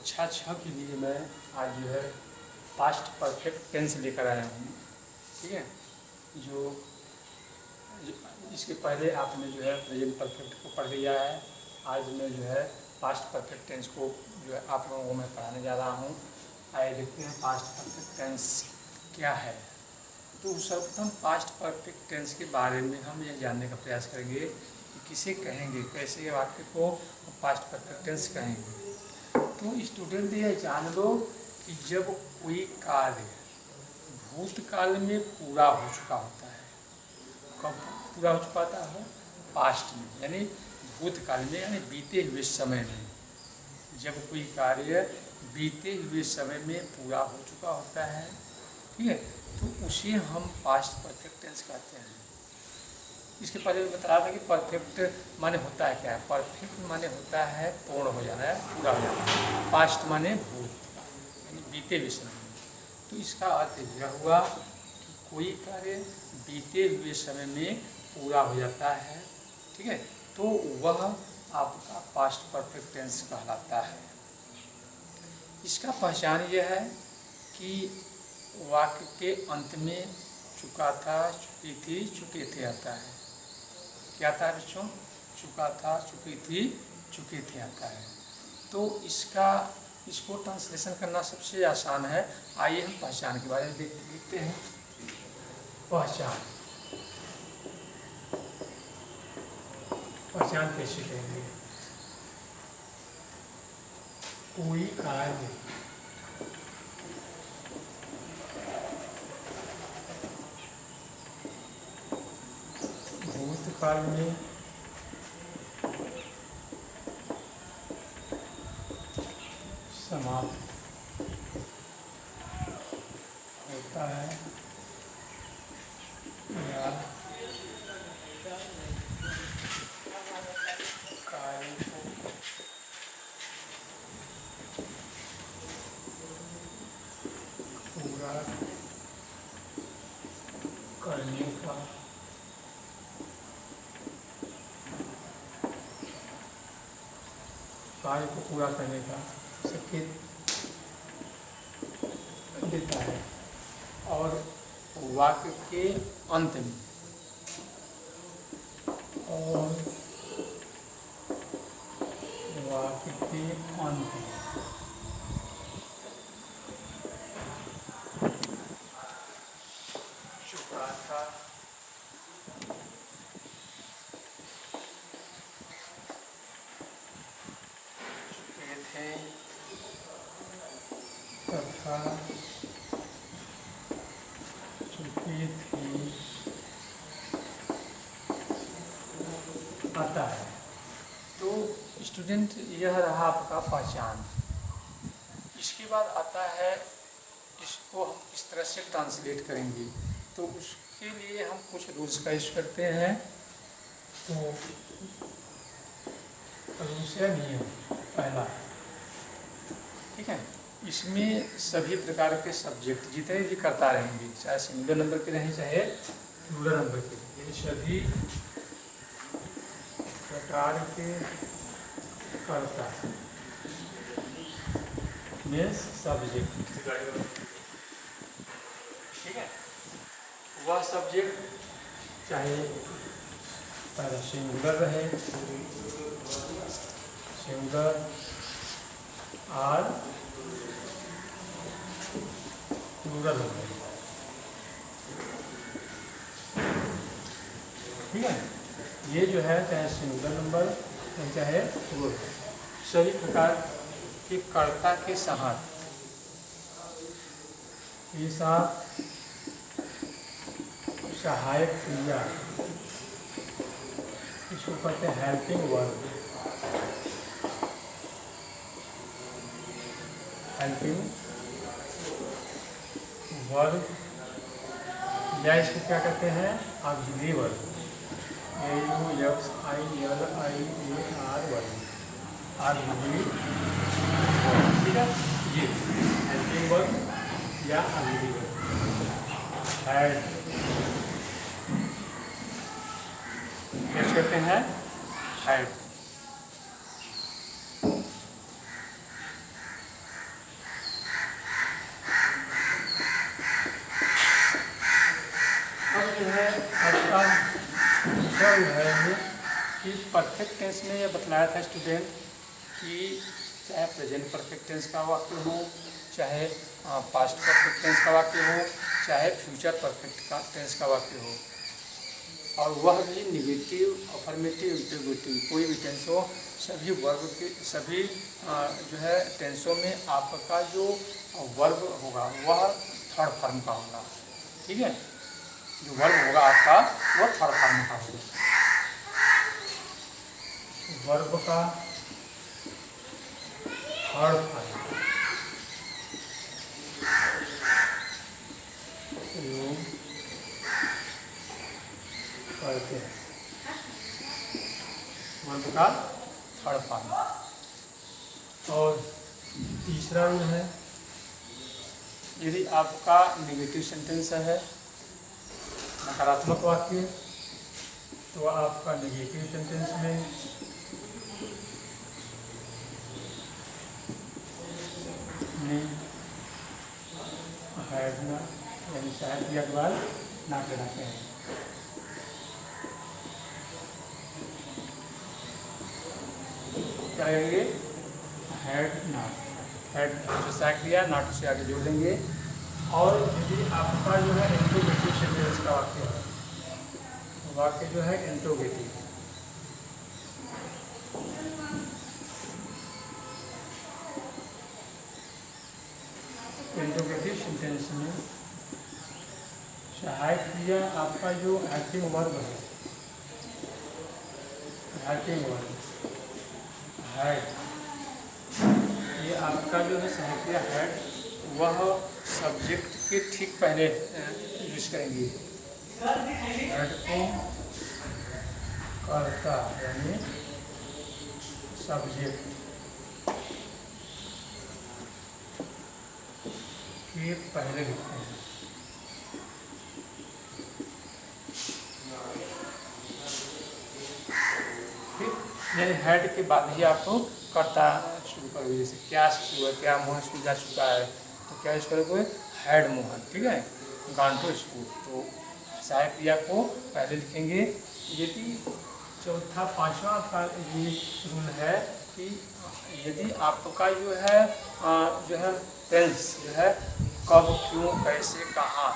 कक्षा 6 के लिए मैं आज जो है पास्ट परफेक्ट टेंस लेकर आया हूँ। ठीक है, जो इसके पहले आपने जो है प्रेजेंट परफेक्ट को पढ़ लिया है। आज मैं जो है पास्ट परफेक्ट टेंस को जो है आप लोगों को मैं पढ़ाने जा रहा हूँ। आइए देखते हैं पास्ट परफेक्ट टेंस क्या है। तो सर्वप्रथम पास्ट परफेक्ट टेंस के बारे में हम यह जानने का प्रयास करेंगे कि किसे कहेंगे, कैसे वाक्य को पास्ट परफेक्ट टेंस कहेंगे। तो स्टूडेंट ये जान लो कि जब कोई कार्य भूतकाल में पूरा हो चुका होता है, कब पूरा हो चुका होता है? पास्ट में, यानी भूतकाल में, यानी बीते हुए समय में। जब कोई कार्य बीते हुए समय में पूरा हो चुका होता है, ठीक है, तो उसे हम पास्ट परफेक्ट टेंस कहते हैं। इसके पहले मैं बता रहा था कि परफेक्ट माने होता है क्या है। परफेक्ट माने होता है पूर्ण हो जाना है, पूरा हो जाना है। पास्ट माने भूतकाल, यानी बीते हुए समय में। तो इसका अर्थ यह हुआ कि कोई कार्य बीते हुए समय में पूरा हो जाता है, ठीक है, तो वह आपका पास्ट परफेक्ट टेंस कहलाता है। इसका पहचान यह है कि वाक्य के अंत में चुका था, चुकी थी, चुके थे आता है। क्या आता है बच्चों? चुका था, चुकी थी, चुके थे आता है। तो इसको ट्रांसलेशन करना सबसे आसान है। आइए हम पहचान के बारे में देखते हैं। पहचान कैसे करेंगे? कोई कार्य भूतकाल में समाप्त होता है या कार्य को पूरा करने का संकेत देता है। और वाक्य के अंत में चुका था, चुके थे तथा चुकी थी आता है। तो स्टूडेंट यह रहा आपका पहचान। इसके बाद आता है, इसको हम किस तरह से ट्रांसलेट करेंगे। तो उसके लिए हम कुछ रूल्स का यूज करते हैं। तो रूल्स या नियम पहला, ठीक है, इसमें सभी प्रकार के सब्जेक्ट जितने भी करता रहेंगे, चाहे सिंगल नंबर के रहें चाहे प्लूरल नंबर के, ये सभी प्रकार के कर्ता मीन्स सब्जेक्ट, ठीक है, वह सब्जेक्ट चाहे पहले सिंगुलर रहे, सिंगुलर और प्लूरल रहे, ठीक है। ये जो है चाहे सिंगुलर नंबर चाहे प्लूरल, सभी प्रकार के कर्ता के साथ ये साथ सहायक क्रिया, इसको कहते हैं हेल्पिंग वर्ब। हेल्पिंग वर्ब या इसको क्या कहते हैं? Auxiliary verb. AUXILIAR verb, auxiliary, ठीक है। ये हेल्पिंग वर्ब या ऑक्सिलरी वर्ब है। कहते हैं हैड। टेंस में यह बतलाया था स्टूडेंट कि चाहे प्रेजेंट परफेक्ट टेंस का वाक्य हो, चाहे पास्ट परफेक्ट टेंस का वाक्य हो, चाहे फ्यूचर परफेक्ट टेंस का वाक्य हो, और वह भी निगेटिव, अफर्मेटिव, इंटरोगेटिव, कोई भी टेंस हो, सभी वर्ब के सभी जो है टेंसों में आपका जो वर्ब होगा वह थर्ड फॉर्म का होगा। ठीक है, जो वर्ब होगा आपका वह थर्ड फॉर्म का होगा। वर्ब का थर्ड फॉर्म करते हैं, वर्ब का थर्ड फॉर्म। और तीसरा जो है, यदि आपका नेगेटिव सेंटेंस है, नकारात्मक वाक्य, तो आपका नेगेटिव सेंटेंस में हैड ना, यानी शायद क्रिया के बाद ना लगाते हैं। क्या करेंगे? हैड नॉट, हैड से सहायक क्रिया, नॉट से आगे जोड़ देंगे। और यदि आपका जो है इंट्रोगेटिव सेंटेंस का वाक्य है, वाक्य जो है इंट्रोगेटिव, इंट्रोगेटिव सेंटेंस में सहायक क्रिया आपका जो हेल्पिंग वर्ब है, हेल्पिंग वर्ब हैड, ये आपका जो है सहायक क्रिया हैड, वह सब्जेक्ट के ठीक पहले यूज करेंगे। हैड को कर्ता यानी सब्जेक्ट के पहले लिखते हैं। ठीक, यानी हेड के बाद ही आपको कर्ता शुरू करोगे। जैसे क्या से शुरू है, क्या मोहन स्कूल जा चुका है, तो क्या यूज करोगे? हैड मोहन। ठीक है, गॉन टू स्कूल, तो सहायक क्रिया को पहले लिखेंगे। यदि चौथा पांचवा आपका ये रूल है कि यदि आपका जो है टेंस जो है कब, क्यों, कैसे, कहाँ,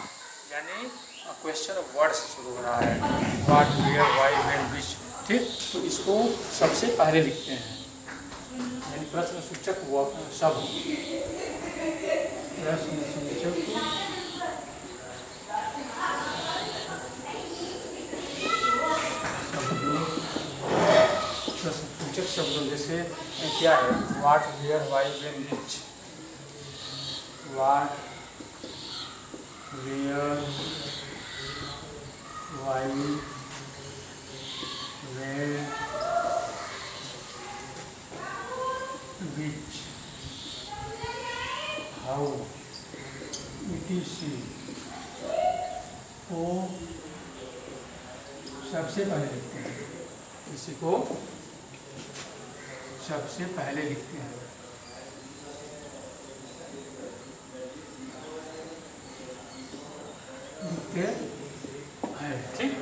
यानी क्वेश्चन वर्ड से शुरू हो रहा है, what, where, why, when, which. ठीक, तो इसको सबसे पहले लिखते हैं, यानी प्रश्न सूचक शब्द, प्रश्न सूचक सूचक शब्दों जैसे क्या है? What, where, why, when, which. What, where, why, where, which, how, etc को सबसे पहले लिखते हैं, इसी को सबसे पहले लिखते हैं। ठीक,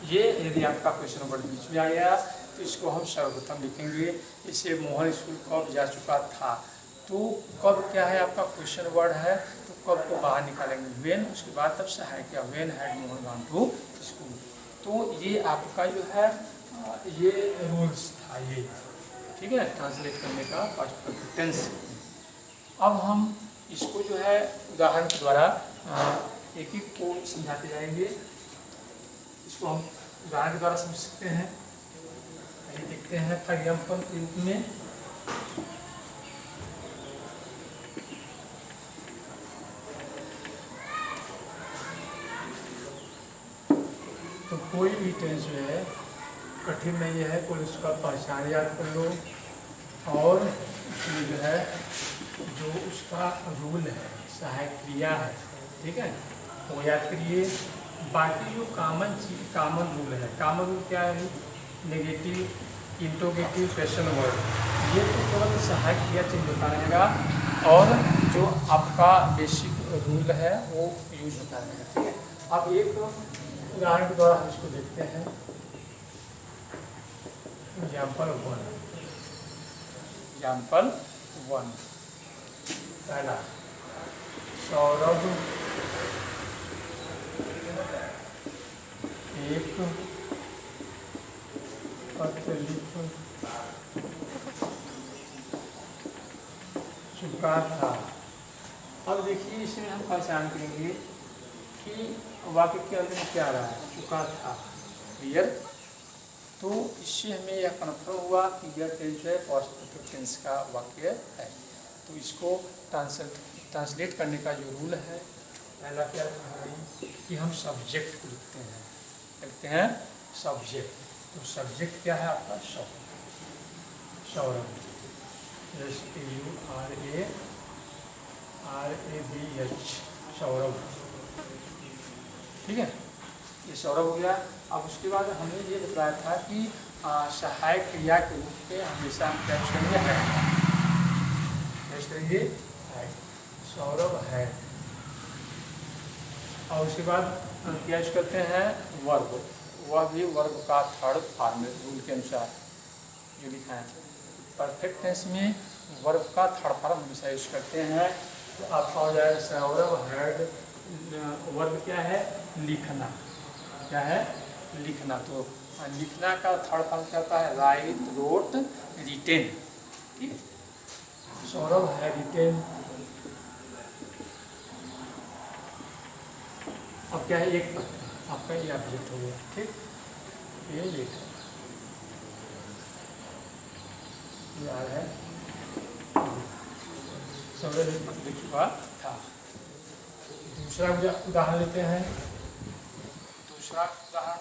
ये यदि आपका क्वेश्चन वर्ड बीच में आ गया तो इसको हम सर्वप्रथम लिखेंगे। इसे मोहन स्कूल कब जा चुका था, तो कब क्या है आपका क्वेश्चन वर्ड है, तो कब को बाहर निकालेंगे, वेन, उसके बाद तब सहायक क्या, when had Mohan gone to school. तो ये आपका जो है ये रूल्स था ये। ठीक है, ट्रांसलेट करने का पास्ट परफेक्ट टेंस। अब हम इसको जो है उदाहरण के द्वारा एक एक को समझाते जाएंगे। इसको हम उदाहरण के द्वारा समझ सकते हैं। ये देखते हैं एग्जाम्पल के रूप में। तो कोई भी टेंस जो है कठिन नहीं है, कोई उसका पहचान याद कर लो और उसमें जो है जो उसका रूल है, सहायक क्रिया है, ठीक है, वो याद करिए। बाकी जो कॉमन रूल है, कॉमन रूल क्या है? नेगेटिव, इंट्रोगेटिव, क्वेश्चन वर्ड, ये तो केवल सहायक क्रिया चेंज होता रहेगा और जो आपका बेसिक रूल है वो यूज होता रहेगा। ठीक है, अब एक उदाहरण के द्वारा हम इसको देखते हैं। Example one. एग्जाम्पल वन, पहला सौरभ एक पत्र लिख चुका था। अब देखिए इसमें हम पहचान करेंगे कि वाक्य के अंदर में क्या आ रहा है, चुका था। क्लियर? तो इससे हमें यह कन्फर्म हुआ कि यह टेंस है पास्ट परफेक्ट टेंस का वाक्य है। तो इसको ट्रांसलेट करने का जो रूल है, पहला क्या है कि हम सब्जेक्ट को लिखते हैं सब्जेक्ट। तो सब्जेक्ट क्या है आपका, सौरभ, SURABH, सौरभ। ठीक है, ये सौरभ हो गया। अब उसके बाद हमने ये बताया था कि सहायक क्रिया के रूप में हमेशा हम क्या करेंगे, है, सौरभ है। और उसके बाद क्या यूज करते हैं, वर्ब। वह भी वर्ब का थर्ड फॉर्म रूल के अनुसार जो लिखा है। परफेक्ट टेंस में वर्ब का थर्ड फॉर्म हमेशा यूज करते हैं। तो आपका हो जाएगा सौरभ हैड, वर्ब क्या है, लिखना। क्या है, लिखना। तो लिखना का थर्ड फॉर्म क्या होता है, राइट, रोट, रिटेन। ठीक, सौरभ है रिटेन। अब क्या है, एक आपका ये ऑब्जेक्ट हो गया। ठीक, ये है सौरभ लिख चुका था। दूसरा उदाहरण लेते हैं। दूसरा उदाहरण,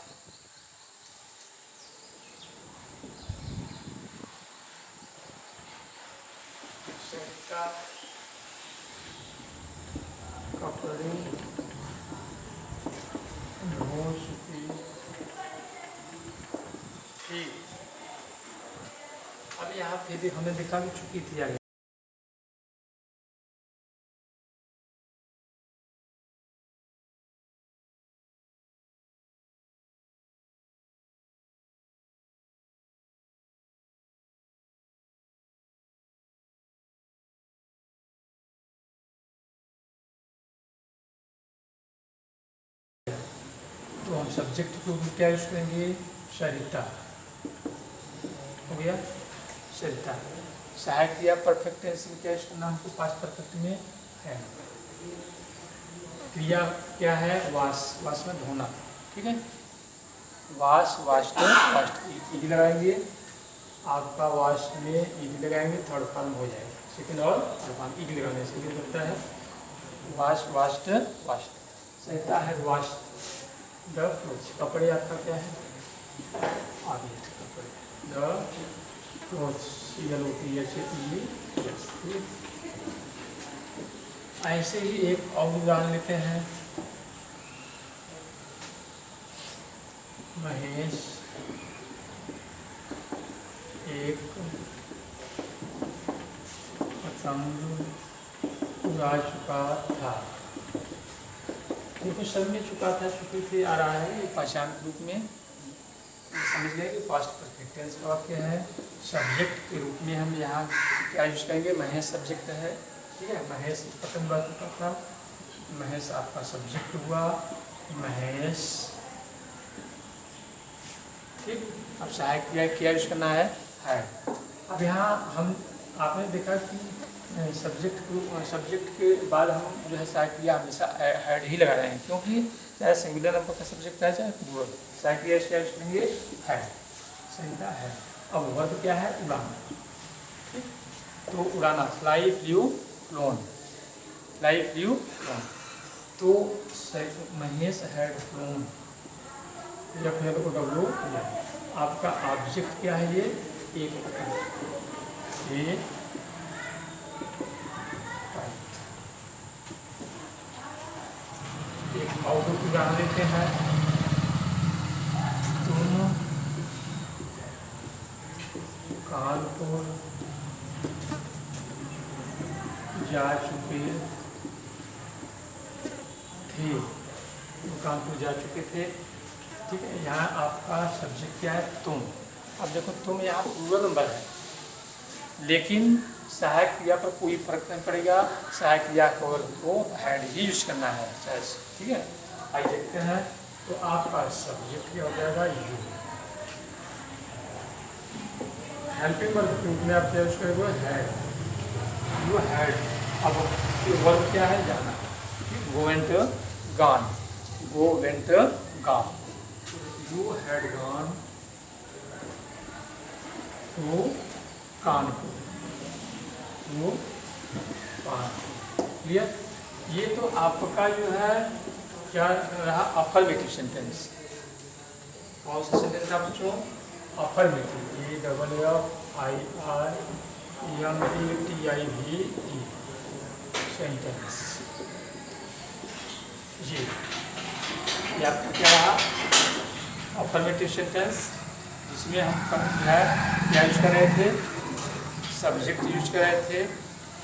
कपड़े धो चुकी थी। अब यहाँ पे भी हमने देखा कि चुकी थी आगे। तो हम सब्जेक्ट को भी क्या यूज करेंगे, सरिता। हो गया, सरिता। सहायक क्रिया परफेक्ट टेंस में क्या यूज करना हमको, पास्ट परफेक्ट में है। क्रिया क्या है, वाश, वाश में धोना। ठीक है, वाश, वाश्ड, वाश्ड ईडी लगाएंगे। आपका वाश में ईडी लगाएंगे, थर्ड फॉर्म हो जाएगा। सेकेंड और थर्ड फॉर्म ईडी लगाने से ये बनता है वाश, वाश्ड, वाश्ड। सरिता है वाश्ड द क्लोथ्स। कपड़े आपका क्या है, आगे कपड़े, द क्लोथ्स, CLOTHES। ऐसे ही एक और उदाहरण लेते हैं। महेश एक पतंग उड़ा चुका था। देखो सब में चुका था, चुकी थी आ रहा है, ये पहचान के रूप में समझ लें कि पास्ट परफेक्ट टेंस का वाक्य है। सब्जेक्ट के रूप में हम यहाँ क्या यूज करेंगे, महेश सब्जेक्ट है। ठीक है, महेश पतंग उड़ा चुका था, महेश आपका सब्जेक्ट हुआ, महेश। ठीक, अब सहायक क्रिया क्या यूज करना है। अब यहाँ हम आपने देखा कि सब्जेक्ट के बाद हम जो है सहायक क्रिया हमेशा हैड ही लगा रहे हैं, क्योंकि चाहे सिंगुलर नंबर का सब्जेक्ट है चाहे प्लूरल, सहायक क्रिया क्या यूज करेंगे, हैड। सही है। अब वर्ब क्या है, उड़ाना। ठीक, तो उड़ाना, fly, flew, flown, fly, flew, flown. तो महेश हैड फ्लोन, FLOW। आपका ऑब्जेक्ट क्या है, ये एक और उदाहरण लेते हैं। तुम कानपुर जा चुके थे, कानपुर जा चुके थे। ठीक है, यहाँ आपका सब्जेक्ट क्या है, तुम। अब देखो तुम यहाँ प्लूरल नंबर है, लेकिन सहायक क्रिया पर कोई फर्क नहीं पड़ेगा, सहायक क्रिया को हैड ही यूज करना है। ठीक है, आइए देखते हैं। तो आपका सब्जेक्ट क्या हो जाएगा, यू। हेल्पिंग वर्ब में आप यूज करेंगे हैड, यू हैड। अब वर्ब क्या है, जाना। Go went gone, go went gone, you had gone to Kanpur, वो क्लियर। ये तो आपका जो है क्या रहा, अफर्मेटिव सेंटेंस। कौन सा सेंटेंस आप पूछो, अफर्मेटिव, AFFIRMATIV सेंटेंस। ये आपका क्या रहा, अफर्मेटिव सेंटेंस, जिसमें हम जो है क्या यूज कर रहे थे, सब्जेक्ट यूज कर रहे थे,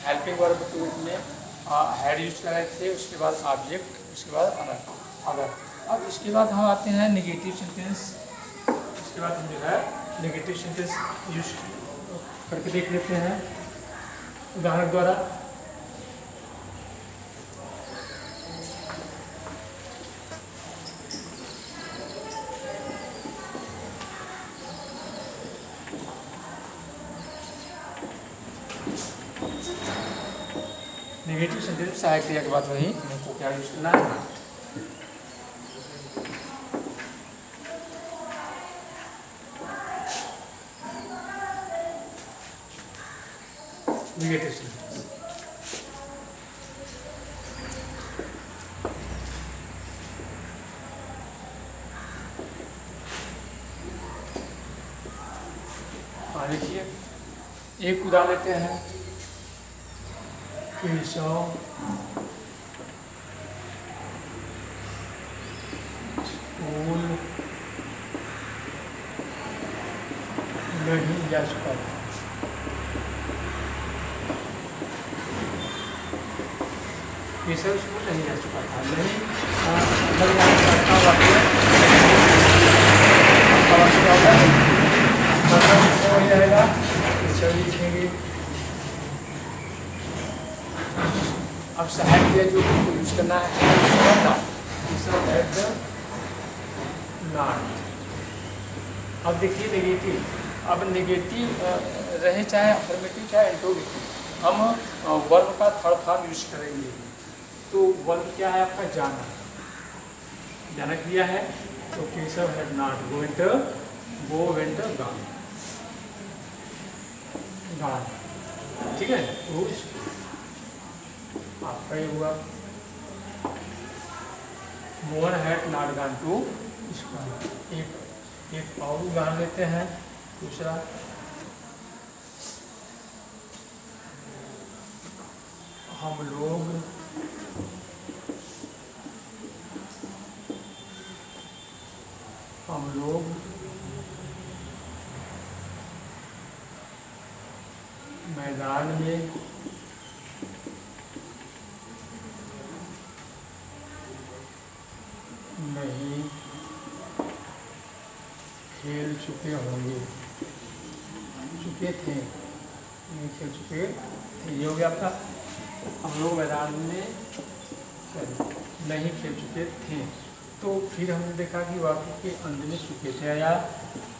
हेल्पिंग वर्ब के रूप में हैड यूज कर रहे थे, उसके बाद ऑब्जेक्ट, उसके बाद अगर। अब इसके बाद हम आते हैं नेगेटिव सेंटेंस। इसके बाद हम जो है नेगेटिव सेंटेंस यूज करके देख लेते हैं उदाहरण द्वारा। नेगेटिव सेंटेंस सहायक क्रिया के बाद वही हमको क्या यूज करना है, नेगेटिव सेंटेंस। देखिए एक उदाहरण लेते हैं, केशव स्कूल नहीं जा चुका था। केशव स्कूल नहीं जा चुका था, नहीं हो जाएगा, लिखेंगे। अब सहायक क्रिया जो यूज करना है नॉट। अब देखिए नेगेटिव, अब नेगेटिव रहे चाहे अफर्मेटिव चाहे इंट्रोगेटिव, हम वर्ब का थर्ड फॉर्म यूज करेंगे। तो वर्ब क्या है आपका, जाना, जाना क्रिया है। तो Keshav had not go went gone, ठीक है। तो आपका ये हुआ, Mohan had not gone to school. एक और उदाहरण लेते हैं, दूसरा। हम लोग मैदान में नहीं खेल चुके होंगे, चुके थे, नहीं खेल चुके थे, ये हो गया आपका। हम लोग मैदान में नहीं खेल चुके थे। तो फिर हमने देखा कि वाक्य के अंत में चुके थे आया,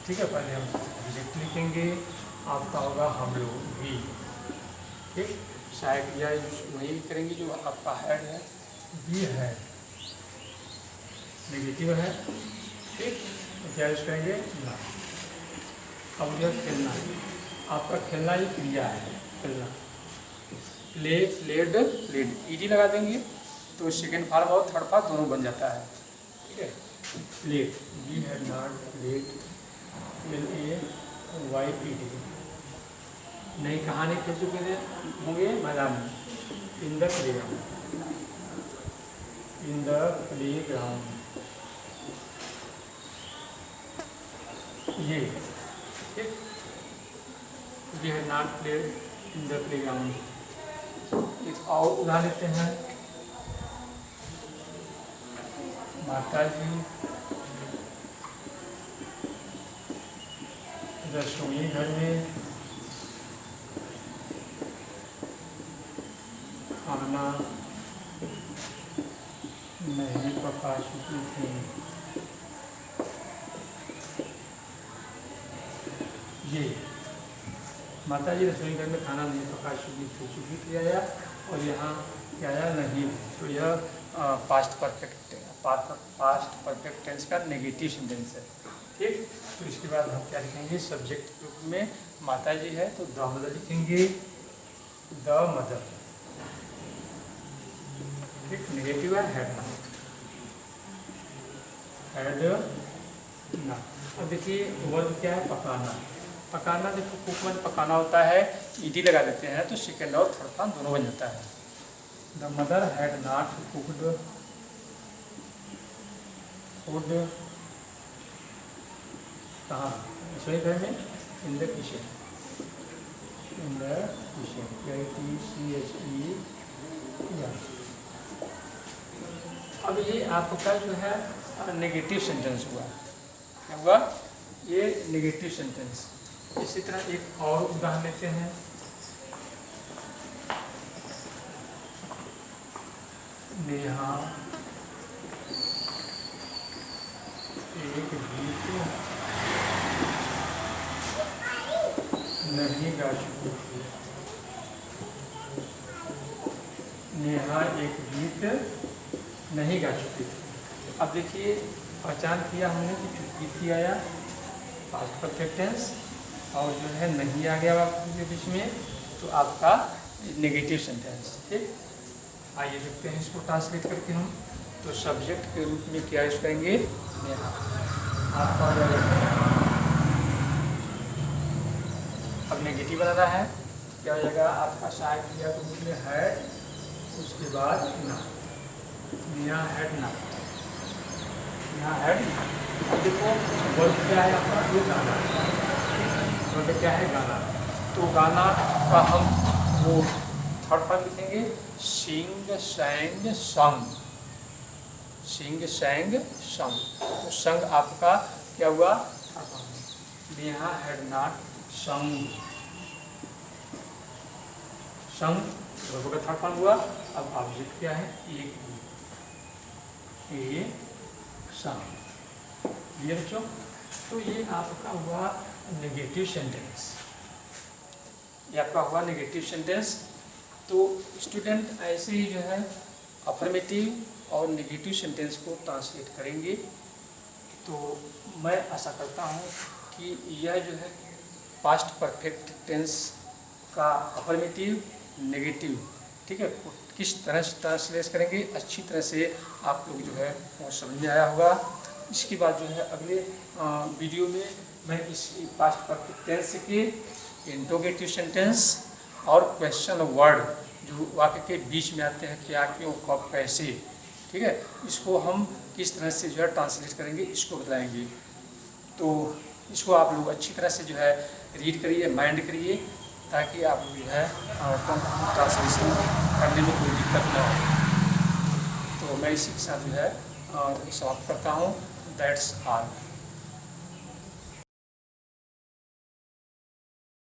ठीक है। पहले हम सब्जेक्ट लिखेंगे, आपका होगा हम लोग भी, ठीक। सहायक क्रिया वही करेंगे जो आपका हैड है, भी है, नेगेटिव है, ठीक। तो क्या यूज करेंगे, ना। अब जो खेलना है, आपका खेलना ही क्रिया है, खेलना। प्ले, प्लेड, प्लेड, ईडी लगा देंगे तो सेकेंड फॉर्म और थर्ड फॉर्म दोनों बन जाता है, ठीक है। Played, we had not played, PLAYED, नहीं कहाँ नहीं खेल चुके थे होंगे, मैदान में, in the playground, in the playground, ये, ठीक। We had not played in the playground. एक और उदाहरण लेते हैं, माता जी रसोई घर में खाना नहीं पका चुकी थी। ये माता जी रसोई घर में खाना नहीं पका चुकी थी आया, और यहाँ क्या आया, नहीं। तो यह पास्ट परफेक्ट टेंस का नेगेटिव सेंटेंस है। ठीक, तो इसके बाद हम क्या लिखेंगे, सब्जेक्ट के रूप में माता जी है तो द मदर लिखेंगे, द मदर। ठीक, नेगेटिव है हैड नॉट, हैड नॉट। अब देखिए वर्ब क्या है, पकाना। पकाना देखो, कुक में पकाना होता है, ईडी लगा देते हैं तो सेकेंड और थर्ड फॉर्म दोनों बन जाता है। The mother had not cooked food, कहाँ, रसोई घर में, in the kitchen, in the kitchen, KITCHE। अब ये आपका जो है नेगेटिव सेंटेंस हुआ। क्या हुआ, ये नेगेटिव सेंटेंस। इसी तरह एक और उदाहरण लेते हैं। नेहा एक गीत नहीं गा चुकी थी। नेहा एक गीत नहीं गा चुकी थी। अब देखिए पहचान किया हमने कि चुकी थी आया पास्ट परफेक्ट टेंस, और जो है नहीं आ गया आपके बीच में तो आपका नेगेटिव सेंटेंस। ठीक, आइए देखते हैं इसको ट्रांसलेट करके हम। तो सब्जेक्ट के रूप में क्या यूज करेंगे, नेहा। आपका अब नेगेटिव बनाना है, क्या हो जाएगा आपका सहायक क्रिया के रूप में है, उसके बाद ना, नेहा हैड ना, नेहा हैड ना। अब देखो वर्ब क्या है आपका, ये गाना, वर्ब क्या है, गाना। तो गाना का हम वो थर्ड फॉर्म लिखेंगे, सिंग सैंग संग, सिंग सैंग संग। तो संग आपका क्या हुआ, third form. Neha had not संग, संग वर्ब का थर्ड फॉर्म हुआ। अब ऑब्जेक्ट क्या है, एक संग। ये बच्चों, तो ये आपका हुआ नेगेटिव सेंटेंस, ये आपका हुआ नेगेटिव सेंटेंस। तो स्टूडेंट ऐसे ही जो है अफर्मेटिव और नेगेटिव सेंटेंस को ट्रांसलेट करेंगे। तो मैं आशा करता हूँ कि यह जो है पास्ट परफेक्ट टेंस का अफर्मेटिव नेगेटिव, ठीक है, किस तरह से ट्रांसलेट करेंगे अच्छी तरह से आप लोग जो है वो समझ में आया होगा। इसके बाद जो है अगले वीडियो में मैं इस पास्ट परफेक्ट टेंस के इंट्रोगेटिव सेंटेंस और क्वेश्चन वर्ड जो वाक्य के बीच में आते हैं, क्या, क्यों, कब, कैसे, ठीक है, इसको हम किस तरह से जो है ट्रांसलेट करेंगे इसको बताएंगे। तो इसको आप लोग अच्छी तरह से जो है रीड करिए, माइंड करिए, ताकि आप लोग जो है ट्रांसलेशन करने में कोई दिक्कत ना हो। तो मैं इसी के साथ जो है समाप्त करता हूँ। That's all.